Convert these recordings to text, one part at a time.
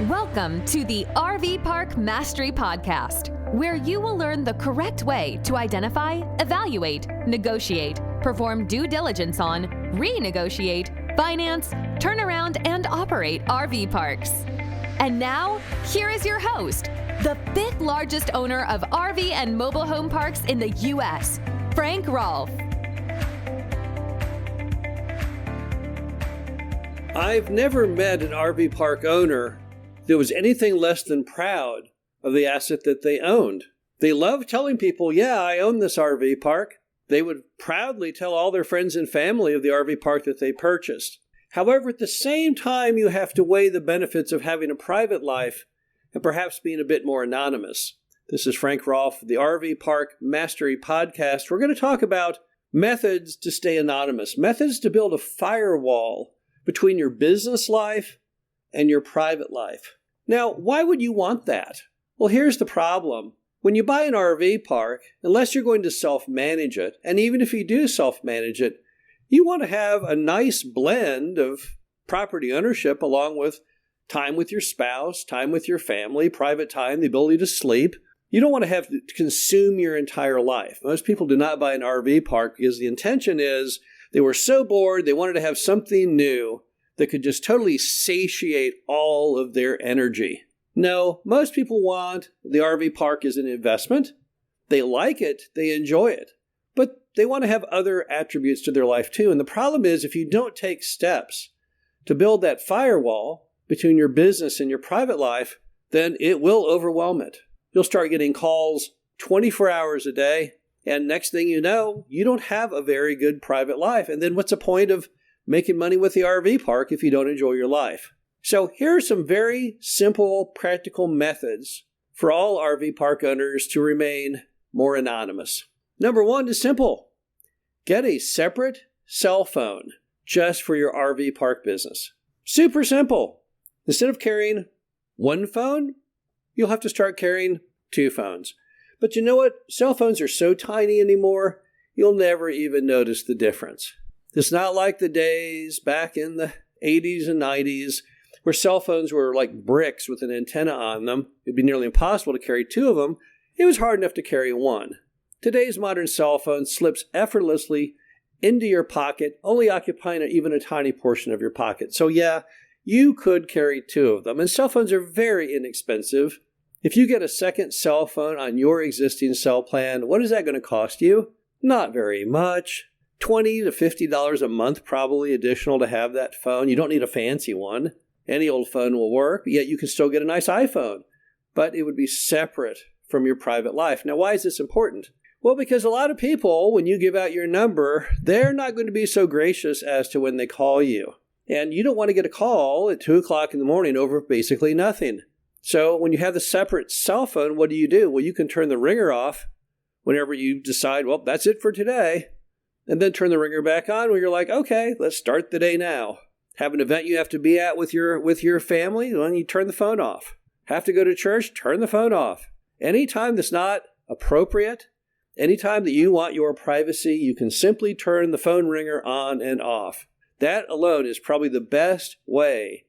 Welcome to the RV Park Mastery Podcast, where you will learn the correct way to identify, evaluate, negotiate, perform due diligence on, renegotiate, finance, turn around, and operate RV parks. And now, here is your host, the fifth largest owner of RV and mobile home parks in the U.S., Frank Rolfe. I've never met an RV park owner that was anything less than proud of the asset that they owned. They loved telling people, yeah, I own this RV park. They would proudly tell all their friends and family of the RV park that they purchased. However, at the same time, you have to weigh the benefits of having a private life and perhaps being a bit more anonymous. This is Frank Rolfe, the RV Park Mastery Podcast. We're going to talk about methods to stay anonymous, methods to build a firewall between your business life and your private life. Now, why would you want that? Well, here's the problem. When you buy an RV park, unless you're going to self-manage it, and even if you do self-manage it, you want to have a nice blend of property ownership along with time with your spouse, time with your family, private time, the ability to sleep. You don't want to have to consume your entire life. Most people do not buy an RV park because the intention is they were so bored, they wanted to have something new that could just totally satiate all of their energy. No, most people want the RV park as an investment. They like it, they enjoy it, but they want to have other attributes to their life too. And the problem is if you don't take steps to build that firewall between your business and your private life, then it will overwhelm it. You'll start getting calls 24 hours a day, and next thing you know, you don't have a very good private life. And then what's the point of making money with the RV park if you don't enjoy your life? So here are some very simple, practical methods for all RV park owners to remain more anonymous. Number one is simple. Get a separate cell phone just for your RV park business. Super simple. Instead of carrying one phone, you'll have to start carrying two phones. But you know what? Cell phones are so tiny anymore, you'll never even notice the difference. It's not like the days back in the 80s and 90s where cell phones were like bricks with an antenna on them. It'd be nearly impossible to carry two of them. It was hard enough to carry one. Today's modern cell phone slips effortlessly into your pocket, only occupying even a tiny portion of your pocket. So yeah, you could carry two of them. And cell phones are very inexpensive. If you get a second cell phone on your existing cell plan, what is that going to cost you? Not very much. $20 to $50 a month probably additional to have that phone. You don't need a fancy one. Any old phone will work, yet you can still get a nice iPhone. But it would be separate from your private life. Now, why is this important? Well, because a lot of people, when you give out your number, they're not going to be so gracious as to when they call you. And you don't want to get a call at 2 o'clock in the morning over basically nothing. So when you have the separate cell phone, what do? Well, you can turn the ringer off whenever you decide, well, that's it for today. And then turn the ringer back on when you're like, okay, let's start the day now. Have an event you have to be at with your family, then you turn the phone off. Have to go to church, turn the phone off. Anytime that's not appropriate, anytime that you want your privacy, you can simply turn the phone ringer on and off. That alone is probably the best way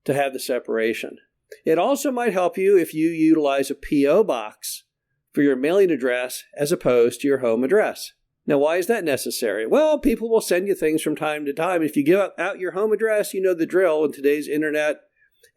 to have the separation. It also might help you if you utilize a P.O. box for your mailing address as opposed to your home address. Now, why is that necessary? Well, people will send you things from time to time. If you give out your home address, you know the drill. In today's internet,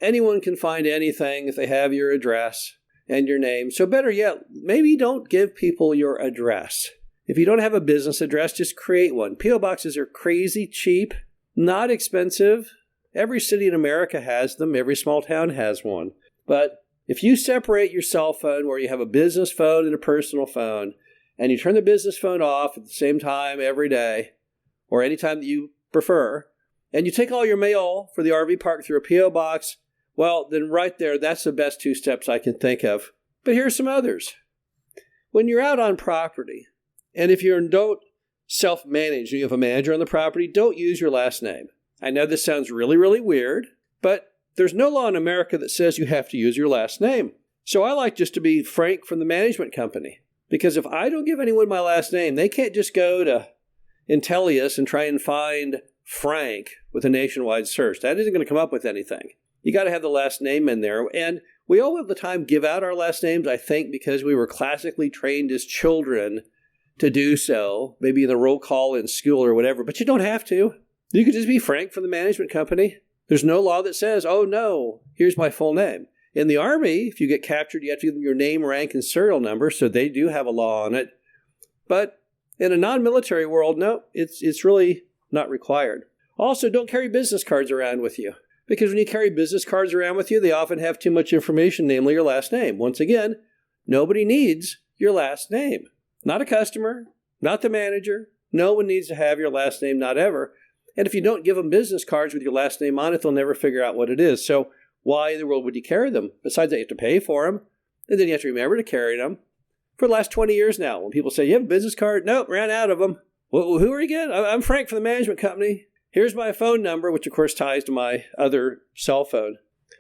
anyone can find anything if they have your address and your name. So better yet, maybe don't give people your address. If you don't have a business address, just create one. P.O. boxes are crazy cheap, not expensive. Every city in America has them. Every small town has one. But if you separate your cell phone where you have a business phone and a personal phone, and you turn the business phone off at the same time every day, or anytime that you prefer, and you take all your mail for the RV park through a P.O. box, well, then right there, that's the best two steps I can think of. But here's some others. When you're out on property, and if you don't self-manage, you have a manager on the property, don't use your last name. I know this sounds really, really weird, but there's no law in America that says you have to use your last name. So I like just to be Frank from the management company. Because if I don't give anyone my last name, they can't just go to Intellius and try and find Frank with a nationwide search. That isn't going to come up with anything. You got to have the last name in there. And we all of the time give out our last names, I think, because we were classically trained as children to do so, maybe in the roll call in school or whatever. But you don't have to. You could just be Frank from the management company. There's no law that says, oh, no, here's my full name. In the Army, if you get captured, you have to give them your name, rank, and serial number, so they do have a law on it. But in a non-military world, no, it's really not required. Also, don't carry business cards around with you, because when you carry business cards around with you, they often have too much information, namely your last name. Once again, nobody needs your last name. Not a customer, not the manager. No one needs to have your last name, not ever. And if you don't give them business cards with your last name on it, they'll never figure out what it is. So why in the world would you carry them? Besides that, you have to pay for them, and then you have to remember to carry them. For the last 20 years now, when people say, you have a business card? Nope, ran out of them. Well, who are you again? I'm Frank from the management company. Here's my phone number, which of course ties to my other cell phone.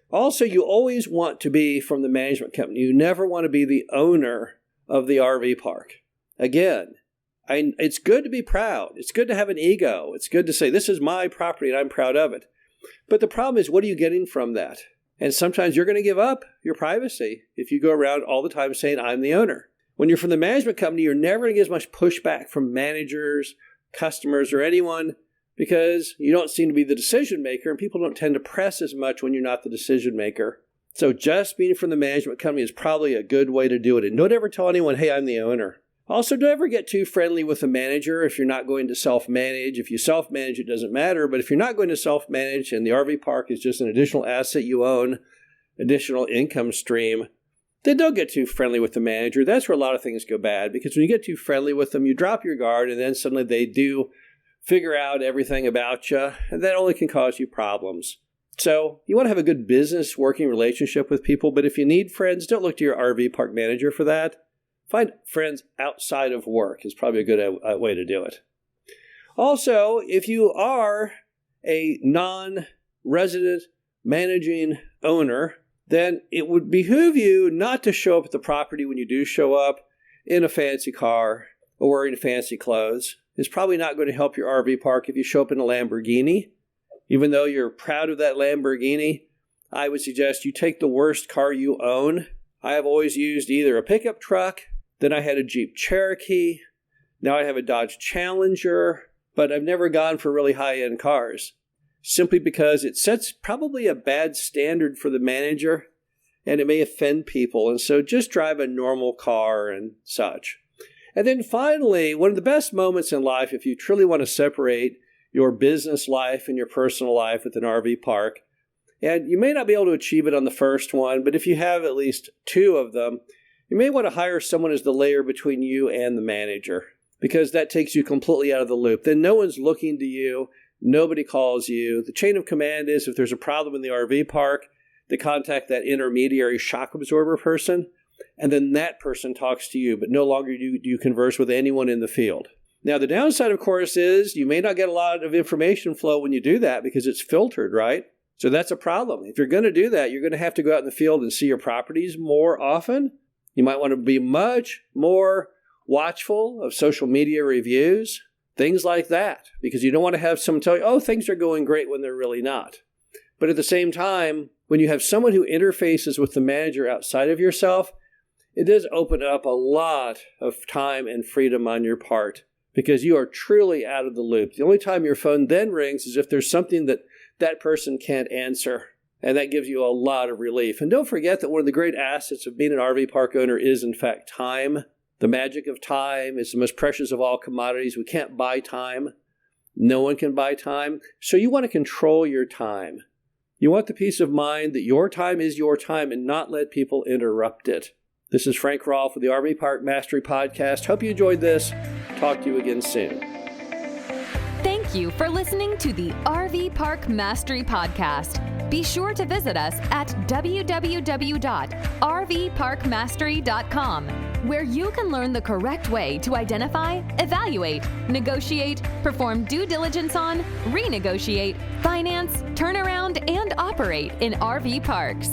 Also, you always want to be from the management company. You never want to be the owner of the RV park. Again, it's good to be proud. It's good to have an ego. It's good to say, this is my property and I'm proud of it. But the problem is, what are you getting from that? And sometimes you're going to give up your privacy if you go around all the time saying, I'm the owner. When you're from the management company, you're never going to get as much pushback from managers, customers, or anyone, because you don't seem to be the decision maker, and people don't tend to press as much when you're not the decision maker. So just being from the management company is probably a good way to do it. And don't ever tell anyone, hey, I'm the owner. Also, don't ever get too friendly with the manager if you're not going to self-manage. If you self-manage, it doesn't matter. But if you're not going to self-manage and the RV park is just an additional asset you own, additional income stream, then don't get too friendly with the manager. That's where a lot of things go bad, because when you get too friendly with them, you drop your guard, and then suddenly they do figure out everything about you, and that only can cause you problems. So you want to have a good business working relationship with people, but if you need friends, don't look to your RV park manager for that. Find friends outside of work is probably a good way to do it. Also, if you are a non-resident managing owner, then it would behoove you not to show up at the property when you do show up in a fancy car or wearing fancy clothes. It's probably not going to help your RV park if you show up in a Lamborghini. Even though you're proud of that Lamborghini, I would suggest you take the worst car you own. I have always used either a pickup truck, then I had a Jeep Cherokee, now I have a Dodge Challenger, but I've never gone for really high-end cars, simply because it sets probably a bad standard for the manager, and it may offend people, and so just drive a normal car and such. And then finally, one of the best moments in life, if you truly want to separate your business life and your personal life with an RV park, and you may not be able to achieve it on the first one, but if you have at least two of them, you may want to hire someone as the layer between you and the manager, because that takes you completely out of the loop. Then no one's looking to you. Nobody calls you. The chain of command is, if there's a problem in the RV park, they contact that intermediary shock absorber person, and then that person talks to you, but no longer do you converse with anyone in the field. Now, the downside, of course, is you may not get a lot of information flow when you do that because it's filtered, right? So that's a problem. If you're going to do that, you're going to have to go out in the field and see your properties more often. You might want to be much more watchful of social media reviews, things like that, because you don't want to have someone tell you, oh, things are going great when they're really not. But at the same time, when you have someone who interfaces with the manager outside of yourself, it does open up a lot of time and freedom on your part, because you are truly out of the loop. The only time your phone then rings is if there's something that that person can't answer, and that gives you a lot of relief. And don't forget that one of the great assets of being an RV park owner is, in fact, time. The magic of time is the most precious of all commodities. We can't buy time. No one can buy time. So you want to control your time. You want the peace of mind that your time is your time and not let people interrupt it. This is Frank Rolfe with the RV Park Mastery Podcast. Hope you enjoyed this. Talk to you again soon. Thank you for listening to the RV Park Mastery Podcast. Be sure to visit us at www.rvparkmastery.com, where you can learn the correct way to identify, evaluate, negotiate, perform due diligence on, renegotiate, finance, turn around, and operate in RV parks.